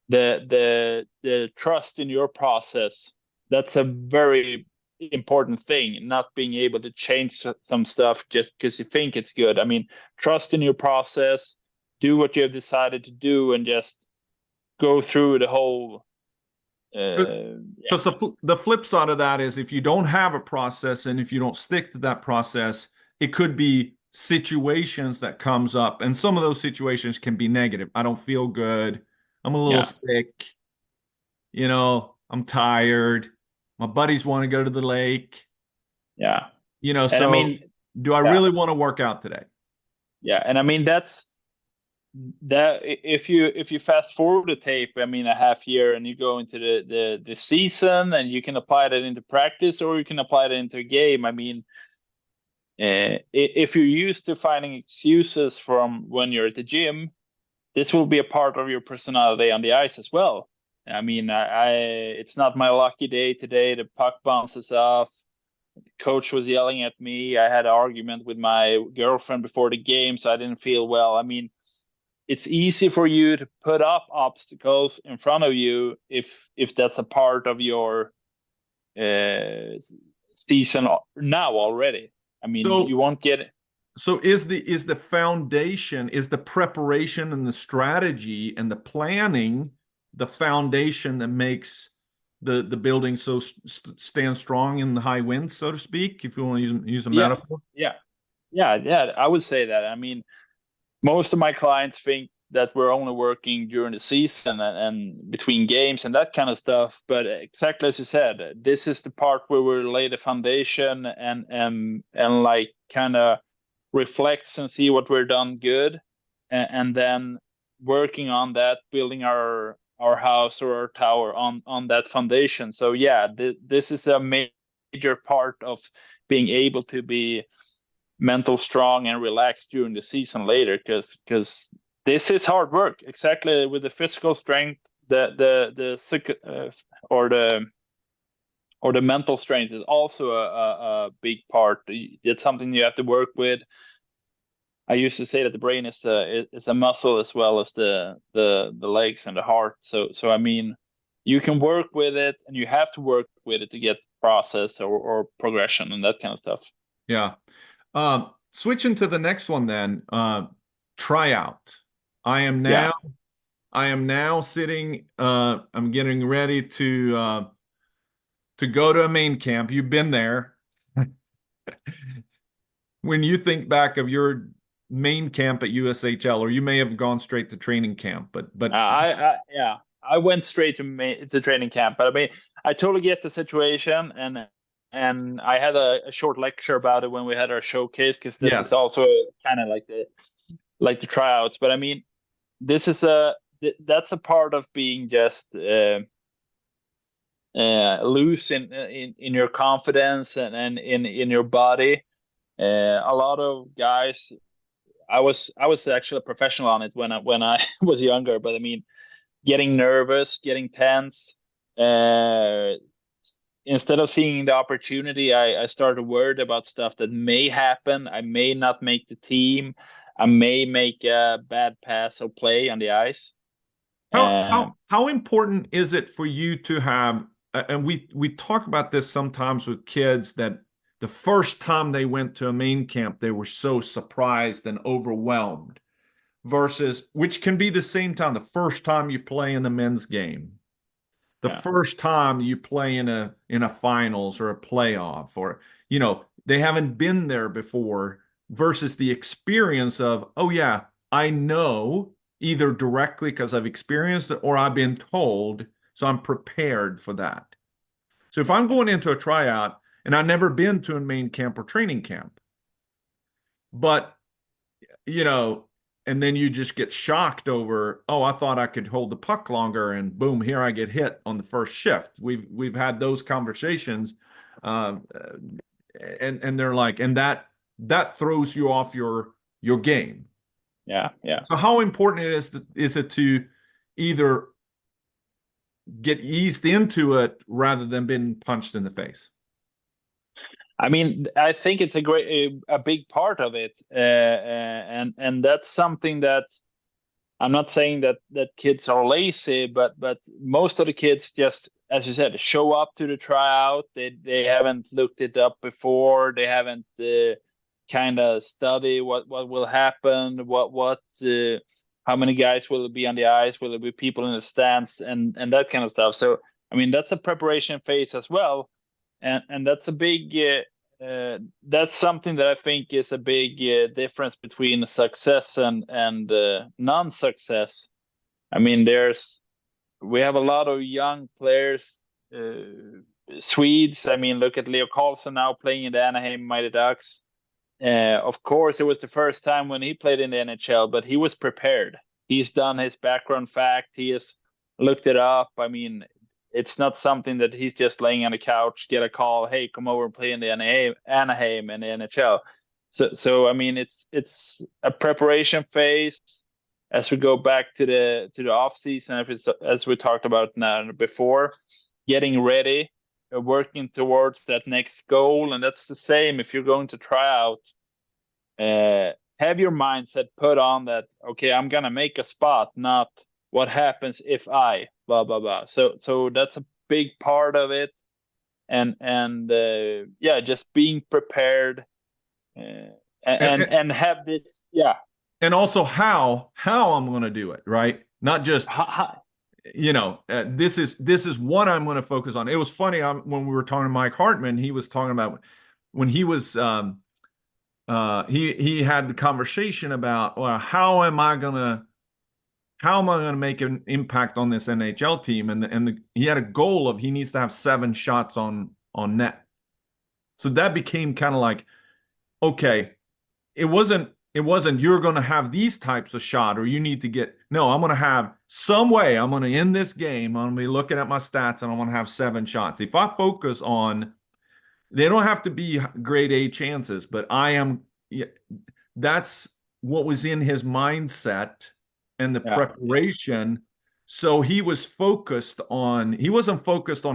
the trust in your process, that's a very important thing. Not being able to change some stuff just because you think it's good. I mean, trust in your process, do what you have decided to do, and just go through the whole Because the flip side of that is if you don't have a process and if you don't stick to that process, it could be situations that comes up, and some of those situations can be negative. I don't feel good. I'm a little sick. I'm tired. My buddies want to go to the lake. Yeah. And So I mean, do I really want to work out today? Yeah, and I mean that if you fast forward the tape, I mean a half year, and you go into the season, and you can apply that into practice, or you can apply that into a game. I mean, if you're used to finding excuses from when you're at the gym, this will be a part of your personality on the ice as well. I mean, it's not my lucky day today. The puck bounces off. The coach was yelling at me. I had an argument with my girlfriend before the game, so I didn't feel well. I mean, it's easy for you to put up obstacles in front of you if that's a part of your season now already. I mean, you won't get it. So is the foundation, is the preparation and the strategy and the planning the foundation that makes the building so stand strong in the high winds, so to speak, if you want to use a metaphor? Yeah. I would say that. I mean, most of my clients think that we're only working during the season and between games and that kind of stuff. But exactly as you said, this is the part where we lay the foundation and like kind of reflects and see what we're done good, and then working on that, building our house or our tower on that foundation. So yeah, this is a major part of being able to be mental strong and relaxed during the season later, because this is hard work. Exactly, with the physical strength, or the mental strength is also a big part. It's something you have to work with. I used to say that the brain is a muscle as well as the legs and the heart. So I mean, you can work with it, and you have to work with it to get process or progression and that kind of stuff. Yeah. Switching to the next one then, tryout. I am now sitting, I'm getting ready to go to a main camp. You've been there. When you think back of your main camp at USHL, or you may have gone straight to training camp, but I went straight to training camp. But I mean, I totally get the situation, and I had a short lecture about it when we had our showcase, because this is also kind of like the tryouts. But I mean, this is that's a part of being just loose in your confidence and in your body. A lot of guys, I was actually a professional on it when I was younger, but I mean, getting nervous, getting tense. Instead of seeing the opportunity, I started worried about stuff that may happen. I may not make the team. I may make a bad pass or play on the ice. How important is it for you to have, and we talk about this sometimes with kids, that the first time they went to a main camp, they were so surprised and overwhelmed, versus, which can be the same time, the first time you play in the men's game, the first time you play in a finals or a playoff, or, they haven't been there before, versus the experience of, oh yeah, I know, either directly because I've experienced it or I've been told, so I'm prepared for that. So if I'm going into a tryout and I've never been to a main camp or training camp, but, and then you just get shocked over, oh, I thought I could hold the puck longer, and boom, here I get hit on the first shift. We've had those conversations, and they're like, and that throws you off your game. Yeah. So how important is it to either get eased into it rather than being punched in the face? I mean, I think it's a big part of it, and that's something that I'm not saying that kids are lazy, but most of the kids just, as you said, show up to the tryout. They haven't looked it up before. They haven't kind of study what will happen, how many guys will be on the ice, will there be people in the stands, and that kind of stuff. So I mean, that's a preparation phase as well, and that's a big that's something that I think is a big difference between success and non-success. I mean, we have a lot of young players, Swedes. I mean, look at Leo Carlsson now playing in the Anaheim Mighty Ducks. Of course, it was the first time when he played in the NHL, but he was prepared. He's done his background fact. He has looked it up. I mean, it's not something that he's just laying on the couch, get a call, hey, come over and play in the Anaheim and the NHL. So I mean, it's a preparation phase as we go back to the off season, as we talked about now before, getting ready, working towards that next goal, and that's the same if you're going to try out. Have your mindset put on that. Okay, I'm gonna make a spot, not what happens if I blah blah blah. So that's a big part of it, and yeah, just being prepared, and have this, yeah. And also how I'm going to do it, right? Not just this is what I'm going to focus on. It was funny when we were talking to Mike Hartman, he was talking about when he was he had the conversation about, well, how am I going to make an impact on this NHL team? And he had a goal of he needs to have 7 shots on net. So that became kind of like, okay, it wasn't you're going to have these types of shot or you need to get, no, I'm going to have some way, I'm going to end this game, I'm going to be looking at my stats and I want to have 7 shots. If I focus on, they don't have to be grade A chances, but that's what was in his mindset and the preparation. So he wasn't focused on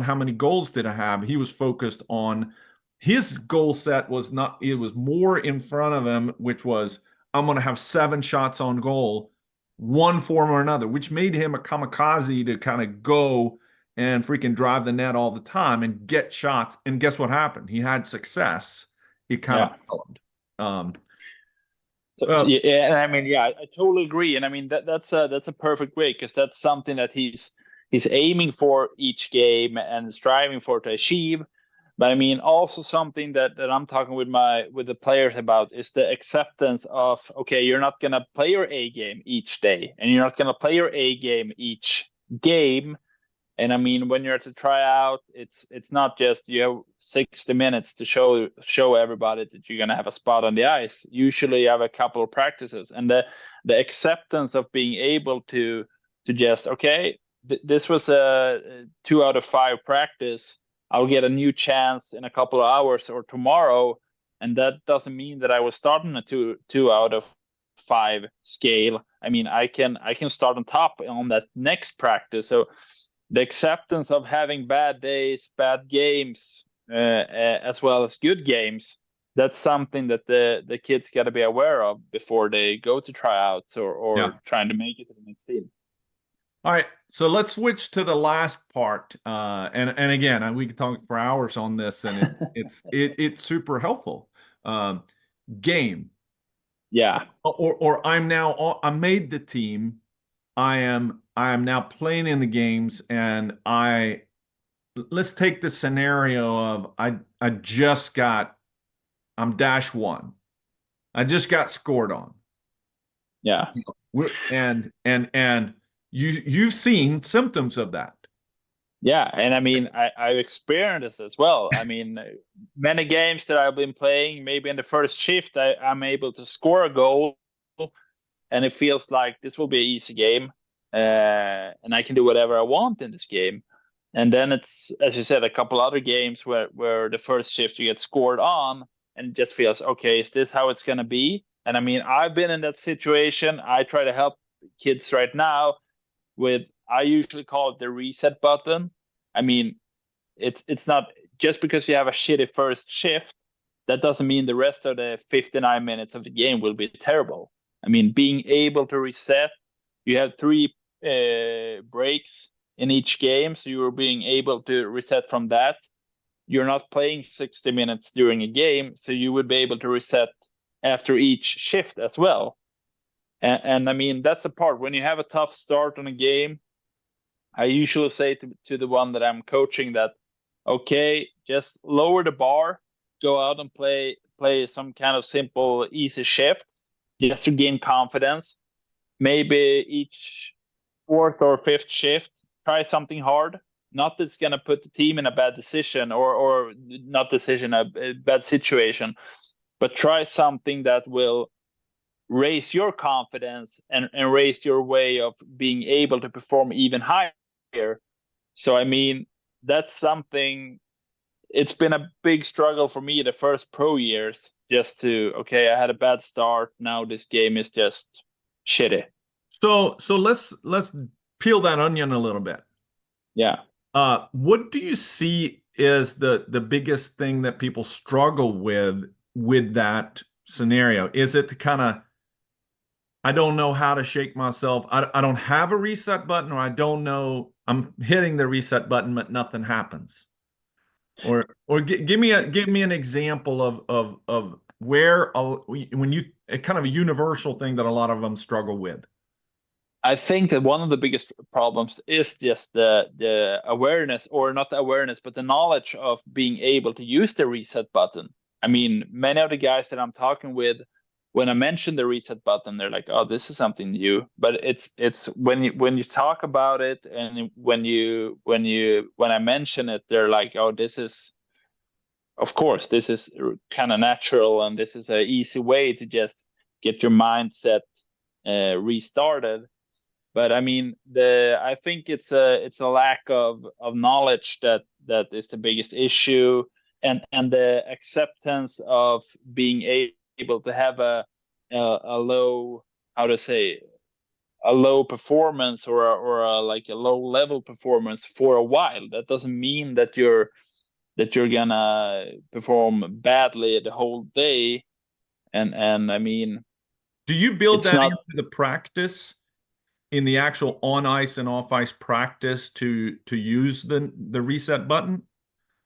how many goals did I have. He was focused on his goal set was not, it was more in front of him, which was, I'm going to have 7 shots on goal, one form or another, which made him a kamikaze to kind of go and freaking drive the net all the time and get shots. And guess what happened? He had success. It kind of followed. Yeah, and I mean, yeah, I totally agree. And I mean, that's a perfect way, because that's something that he's aiming for each game and striving for to achieve. But I mean, also something that I'm talking with the players about is the acceptance of, okay, you're not gonna play your A game each day, and you're not gonna play your A game each game. And I mean, when you're at the tryout, it's not just you have 60 minutes to show everybody that you're gonna have a spot on the ice. Usually, you have a couple of practices, and the acceptance of being able to just, okay, this was a 2 out of 5 practice. I'll get a new chance in a couple of hours or tomorrow, and that doesn't mean that I was starting a 2 out of 5 scale. I mean, I can start on top on that next practice. So the acceptance of having bad days, bad games, as well as good games, that's something that the kids got to be aware of before they go to tryouts or trying to make it to the next team. All right, so let's switch to the last part, and again, we could talk for hours on this, and it's super helpful. Game, or I made the team. I am now playing in the games, and let's take the scenario of I'm -1. I just got scored on. Yeah, and you've seen symptoms of that. Yeah, and I mean, I've experienced this as well. I mean, many games that I've been playing, maybe in the first shift, I'm able to score a goal, and it feels like this will be an easy game, and I can do whatever I want in this game. And then it's, as you said, a couple other games where the first shift you get scored on, and it just feels, okay, is this how it's going to be? And I mean, I've been in that situation. I try to help kids right now with, I usually call it the reset button. I mean, it's not just because you have a shitty first shift, that doesn't mean the rest of the 59 minutes of the game will be terrible. I mean, being able to reset, you have 3 breaks in each game, so you're being able to reset from that. You're not playing 60 minutes during a game, so you would be able to reset after each shift as well. And I mean, that's a part. When you have a tough start on a game, I usually say to the one that I'm coaching that, okay, just lower the bar, go out and play some kind of simple, easy shift just to gain confidence. Maybe each 4th or 5th shift, try something hard. Not that's going to put the team in a bad decision or not decision, a bad situation, but try something that will raise your confidence and raise your way of being able to perform even higher. So, I mean, that's something, it's been a big struggle for me the first pro years, just to, okay, I had a bad start. Now this game is just shitty. So let's peel that onion a little bit. Yeah. What do you see is the biggest thing that people struggle with that scenario? Is it to kind of, I don't know how to shake myself. I don't have a reset button, or I don't know, I'm hitting the reset button, but nothing happens. Or give me an example of where when you, a kind of a universal thing that a lot of them struggle with. I think that one of the biggest problems is just the awareness, or not the awareness, but the knowledge of being able to use the reset button. I mean, many of the guys that I'm talking with, when I mention the reset button, they're like, "Oh, this is something new." But it's when you talk about it, and when I mention it, they're like, "Oh, this is, of course, this is kind of natural, and this is an easy way to just get your mindset restarted." But I mean, I think it's a lack of knowledge that is the biggest issue, and the acceptance of being able to have a low, how to say, a low performance, or like a low level performance for a while. That doesn't mean that you're gonna perform badly the whole day. And I mean, Do you build it's that not. into the practice, in the actual on ice and off ice practice, to use the reset button,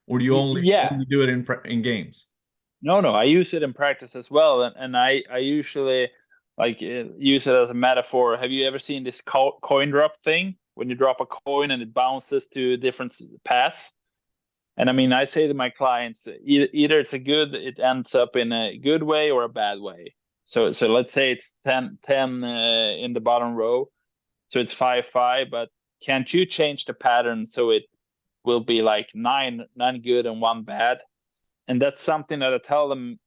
or do you only Yeah. do it in games? No, I use it in practice as well, and I usually like use it as a metaphor. Have you ever seen this coin drop thing, when you drop a coin and it bounces to different paths? And I mean, I say to my clients, either it ends up in a good way or a bad way. So let's say it's 10 in the bottom row, so it's 5-5, but can't you change the pattern so it will be like nine good and 1 bad? And that's something that I tell them,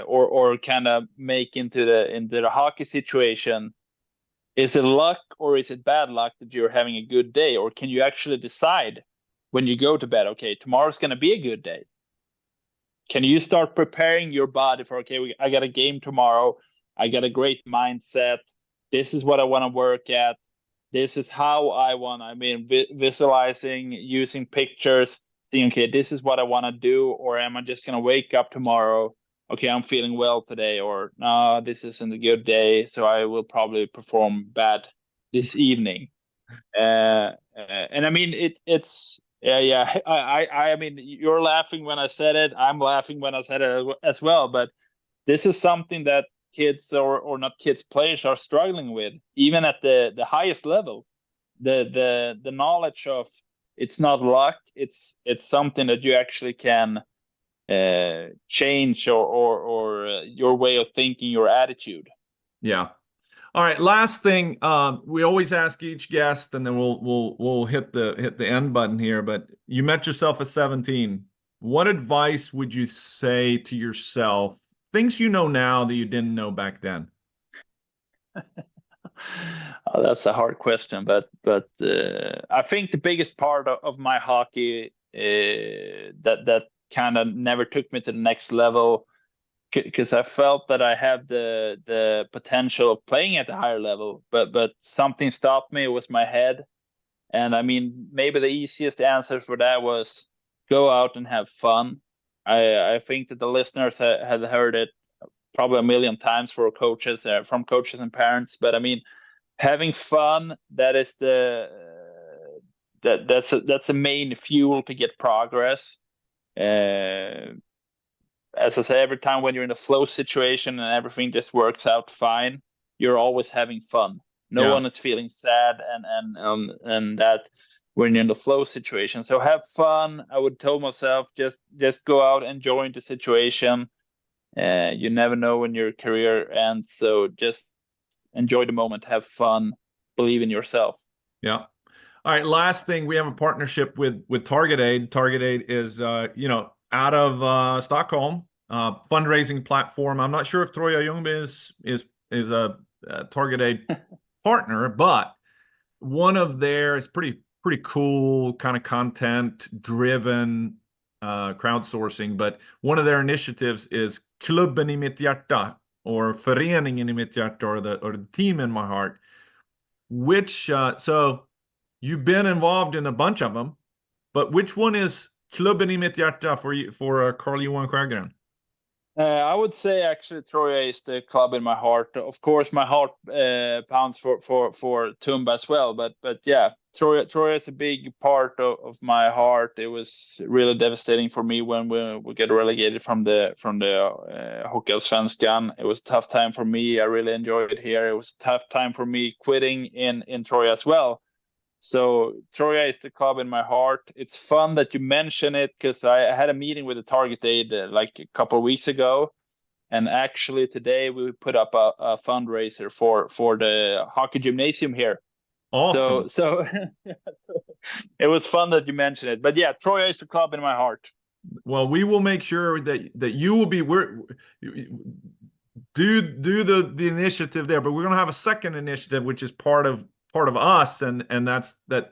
or kind of make into the hockey situation. Is it luck or is it bad luck that you're having a good day, or can you actually decide when you go to bed, okay, tomorrow's going to be a good day? Can you start preparing your body for, okay, I got a game tomorrow, I got a great mindset, this is what I want to work at, this is how I want, I mean, visualizing, using pictures, seeing, okay, this is what I want to do, or am I just going to wake up tomorrow, okay, I'm feeling well today, or no, this isn't a good day, so I will probably perform bad this evening. And I mean, it's yeah. I mean, you're laughing when I said it. I'm laughing when I said it as well. But this is something that kids, or not kids, players are struggling with, even at the highest level. The knowledge of, it's not luck. It's something that you actually can change, or your way of thinking, your attitude. Yeah. All right. Last thing, we always ask each guest, and then we'll hit the end button here. But you met yourself at 17. What advice would you say to yourself? Things you know now that you didn't know back then. Oh, that's a hard question, but I think the biggest part of my hockey that kind of never took me to the next level because I felt that I have the potential of playing at a higher level, but something stopped me. It was my head. And I mean, maybe the easiest answer for that was go out and have fun. I think that the listeners had heard it probably a million times for coaches, from coaches and parents. But I mean, having fun, that is that's the main fuel to get progress. As I say, every time when you're in a flow situation and everything just works out fine, you're always having fun. No one is feeling sad and that when you're in the flow situation. So have fun. I would tell myself just go out, enjoy the situation. You never know when your career ends, so just enjoy the moment, have fun, believe in yourself. Yeah. All right. Last thing, we have a partnership with Target Aid. Target Aid is out of Stockholm, fundraising platform. I'm not sure if Troja-Ljungby is a Target Aid partner, but one of their is pretty cool kind of content driven crowdsourcing. But one of their initiatives is Klubben i mitt hjärta, or Föreningen i mitt hjärta, or the team in my heart. Which so you've been involved in a bunch of them, but which one is Klubben i mitt hjärta for you, for Carl-Johan Sjogren? I would say actually Troja is the club in my heart. Of course, my heart pounds for Tumba as well. But yeah, Troja is a big part of my heart. It was really devastating for me when we get relegated from the Hockeyallsvenskan. It was a tough time for me. I really enjoyed it here. It was a tough time for me quitting in Troja as well. So Troja is the club in my heart. It's fun that you mention it because I had a meeting with the Target Aid like a couple of weeks ago, and actually today we put up a fundraiser for the hockey gymnasium here. Awesome. So it was fun that you mentioned it. But yeah, Troja is the club in my heart. Well, we will make sure that you will be do the initiative there, but we're going to have a second initiative which is part of us, and that's that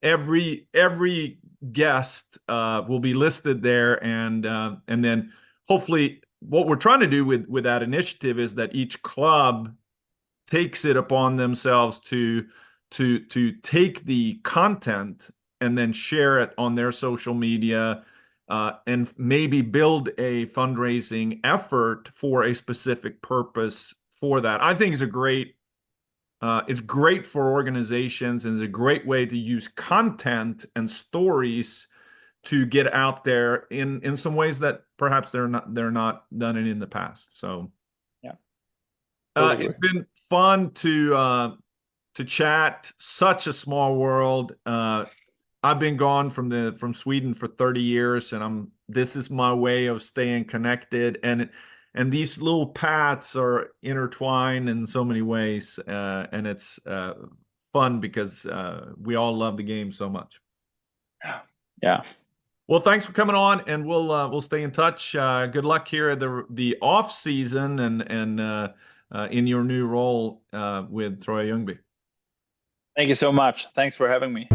every guest will be listed there, and then hopefully what we're trying to do with that initiative is that each club takes it upon themselves to take the content and then share it on their social media, and maybe build a fundraising effort for a specific purpose for that. I think it's great for organizations, and it's a great way to use content and stories to get out there in some ways that perhaps they're not done it in the past. So yeah, totally. It's been fun to chat. Such a small world. I've been gone from Sweden for 30 years, and this is my way of staying connected, and these little paths are intertwined in so many ways, and it's fun because we all love the game so much. Yeah. Well, thanks for coming on, and we'll stay in touch. Good luck here at the off season and in your new role with Troja-Ljungby. Thank you so much. Thanks for having me.